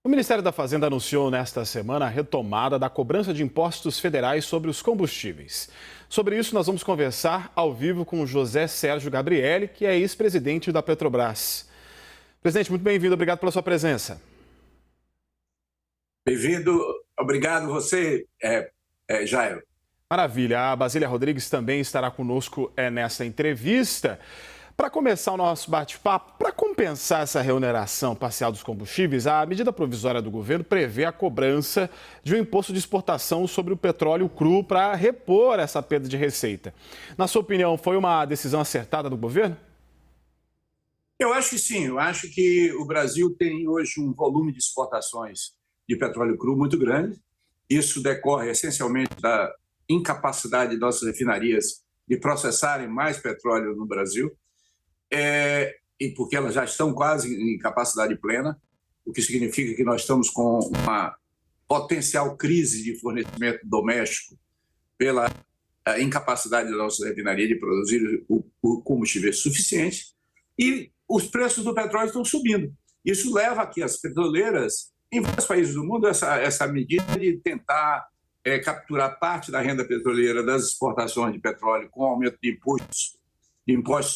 O Ministério da Fazenda anunciou nesta semana a retomada da cobrança de impostos federais sobre os combustíveis. Sobre isso, nós vamos conversar ao vivo com o José Sérgio Gabrielli, que é ex-presidente da Petrobras. Presidente, muito bem-vindo, obrigado pela sua presença. Bem-vindo, obrigado você, Jairo. Maravilha, a Basília Rodrigues também estará conosco nessa entrevista. Para começar o nosso bate-papo, para compensar essa reoneração parcial dos combustíveis, a medida provisória do governo prevê a cobrança de um imposto de exportação sobre o petróleo cru para repor essa perda de receita. Na sua opinião, foi uma decisão acertada do governo? Eu acho que sim, eu acho que o Brasil tem hoje um volume de exportações de petróleo cru muito grande. Isso decorre essencialmente da incapacidade de nossas refinarias de processarem mais petróleo no Brasil. E porque elas já estão quase em capacidade plena, o que significa que nós estamos com uma potencial crise de fornecimento doméstico pela incapacidade da nossa refinaria de produzir o combustível suficiente, e os preços do petróleo estão subindo. Isso leva a que as petroleiras, em vários países do mundo, essa medida de tentar capturar parte da renda petroleira das exportações de petróleo com aumento de impostos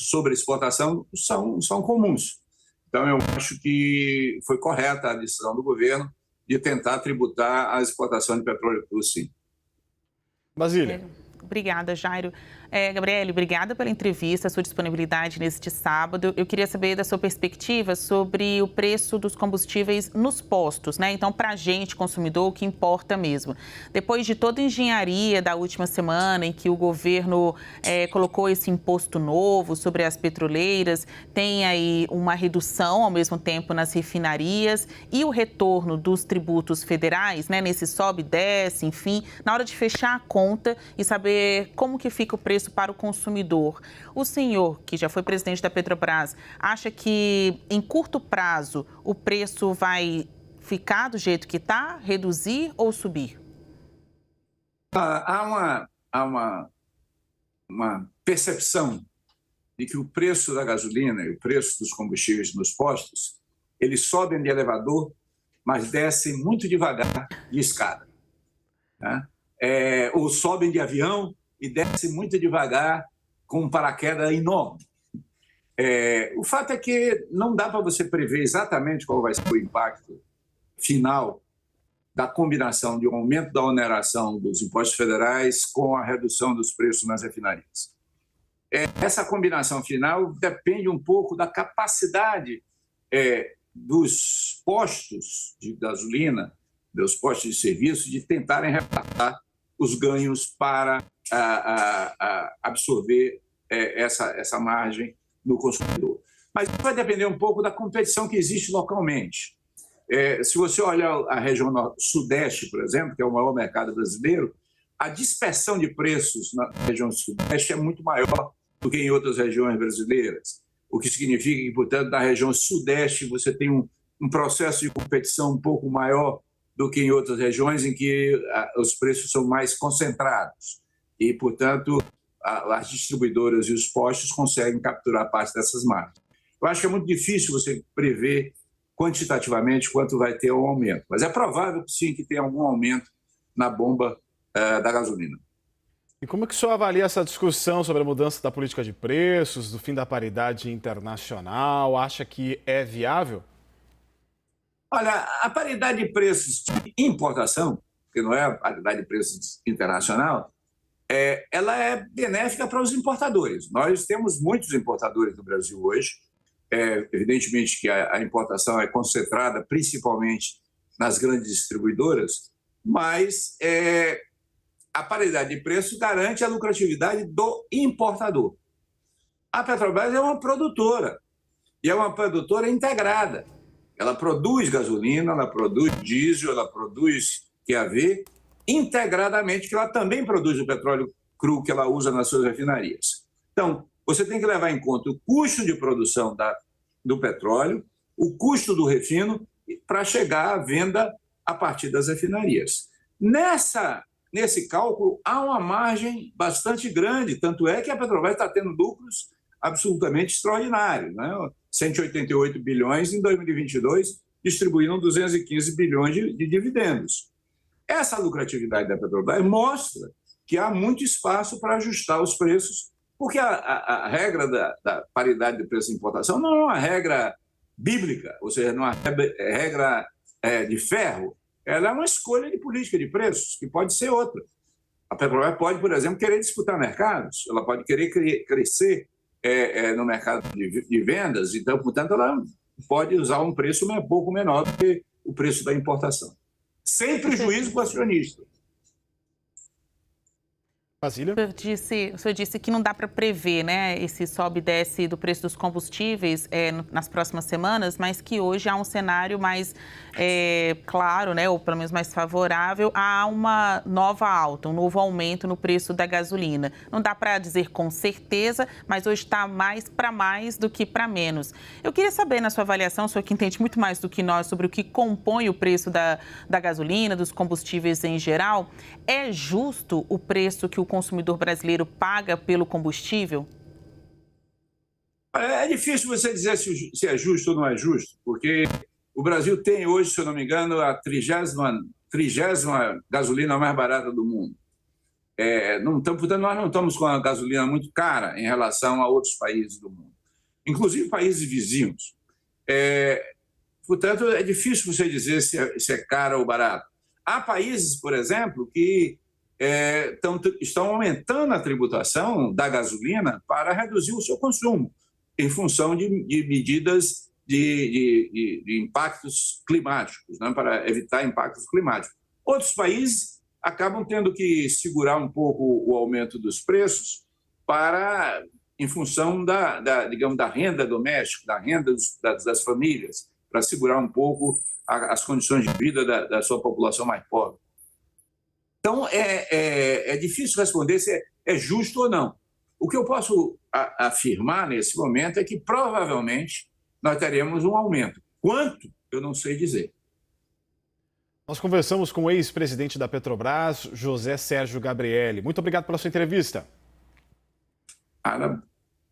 sobre exportação são comuns. Então, eu acho que foi correta a decisão do governo de tentar tributar a exportação de petróleo cru, sim. Basília. Obrigada, Jairo. Gabriele, obrigada pela entrevista, a sua disponibilidade neste sábado. Eu queria saber da sua perspectiva sobre o preço dos combustíveis nos postos, né? Então, para a gente, consumidor, o que importa mesmo. Depois de toda a engenharia da última semana, em que o governo colocou esse imposto novo sobre as petroleiras, tem aí uma redução ao mesmo tempo nas refinarias e o retorno dos tributos federais, né? Nesse sobe e desce, enfim, na hora de fechar a conta e saber como que fica o preço para o consumidor. O senhor, que já foi presidente da Petrobras, acha que em curto prazo o preço vai ficar do jeito que está, reduzir ou subir? Há uma percepção de que o preço da gasolina e o preço dos combustíveis nos postos, eles sobem de elevador, mas descem muito devagar de escada, né? Ou sobem de avião e descem muito devagar com um paraquedas enorme. O fato é que não dá para você prever exatamente qual vai ser o impacto final da combinação de um aumento da oneração dos impostos federais com a redução dos preços nas refinarias. Essa combinação final depende um pouco da capacidade dos postos de gasolina, dos postos de serviço, de tentarem repassar os ganhos para absorver essa margem no consumidor. Mas vai depender um pouco da competição que existe localmente. Se você olhar a região sudeste, por exemplo, que é o maior mercado brasileiro, a dispersão de preços na região sudeste é muito maior do que em outras regiões brasileiras, o que significa que, portanto, na região sudeste você tem um processo de competição um pouco maior do que em outras regiões em que os preços são mais concentrados. E, portanto, as distribuidoras e os postos conseguem capturar parte dessas margens. Eu acho que é muito difícil você prever quantitativamente quanto vai ter um aumento, mas é provável, sim, que tenha algum aumento na bomba da gasolina. E como é que o senhor avalia essa discussão sobre a mudança da política de preços, do fim da paridade internacional? Acha que é viável? Olha, a paridade de preços de importação, que não é a paridade de preços internacional, ela é benéfica para os importadores. Nós temos muitos importadores no Brasil hoje. Evidentemente que a importação é concentrada principalmente nas grandes distribuidoras, mas a paridade de preços garante a lucratividade do importador. A Petrobras é uma produtora, e é uma produtora integrada. Ela produz gasolina, ela produz diesel, ela produz QAV integradamente, que ela também produz o petróleo cru que ela usa nas suas refinarias. Então, você tem que levar em conta o custo de produção do petróleo, o custo do refino, para chegar à venda a partir das refinarias. Nesse cálculo, há uma margem bastante grande, tanto é que a Petrobras está tendo lucros absolutamente extraordinários, né? 188 bilhões em 2022 distribuíram 215 bilhões de dividendos. Essa lucratividade da Petrobras mostra que há muito espaço para ajustar os preços, porque a regra da paridade de preço de importação não é uma regra bíblica, ou seja, não é uma regra de ferro, ela é uma escolha de política de preços, que pode ser outra. A Petrobras pode, por exemplo, querer disputar mercados, ela pode querer crescer no mercado de vendas, então, portanto, ela pode usar um preço um pouco menor do que o preço da importação. Sem prejuízo para o acionista. Basília? O senhor disse que não dá para prever, né, esse sobe e desce do preço dos combustíveis nas próximas semanas, mas que hoje há um cenário mais claro, né, ou pelo menos mais favorável, a uma nova alta, um novo aumento no preço da gasolina. Não dá para dizer com certeza, mas hoje está mais para mais do que para menos. Eu queria saber, na sua avaliação, o senhor que entende muito mais do que nós sobre o que compõe o preço da gasolina, dos combustíveis em geral, é justo o preço que o consumidor brasileiro paga pelo combustível? É difícil você dizer se é justo ou não é justo, porque o Brasil tem hoje, se eu não me engano, a 30ª gasolina mais barata do mundo. Portanto, nós não estamos com a gasolina muito cara em relação a outros países do mundo, inclusive países vizinhos. Portanto, é difícil você dizer se é cara ou barato. Há países, por exemplo, que estão aumentando a tributação da gasolina para reduzir o seu consumo, em função de medidas de impactos climáticos, né, para evitar impactos climáticos. Outros países acabam tendo que segurar um pouco o aumento dos preços em função digamos, da renda doméstica, da renda das famílias, para segurar um pouco as condições de vida da sua população mais pobre. Então, é difícil responder se é justo ou não. O que eu posso afirmar nesse momento é que, provavelmente, nós teremos um aumento. Quanto, eu não sei dizer. Nós conversamos com o ex-presidente da Petrobras, José Sérgio Gabrielli. Muito obrigado pela sua entrevista.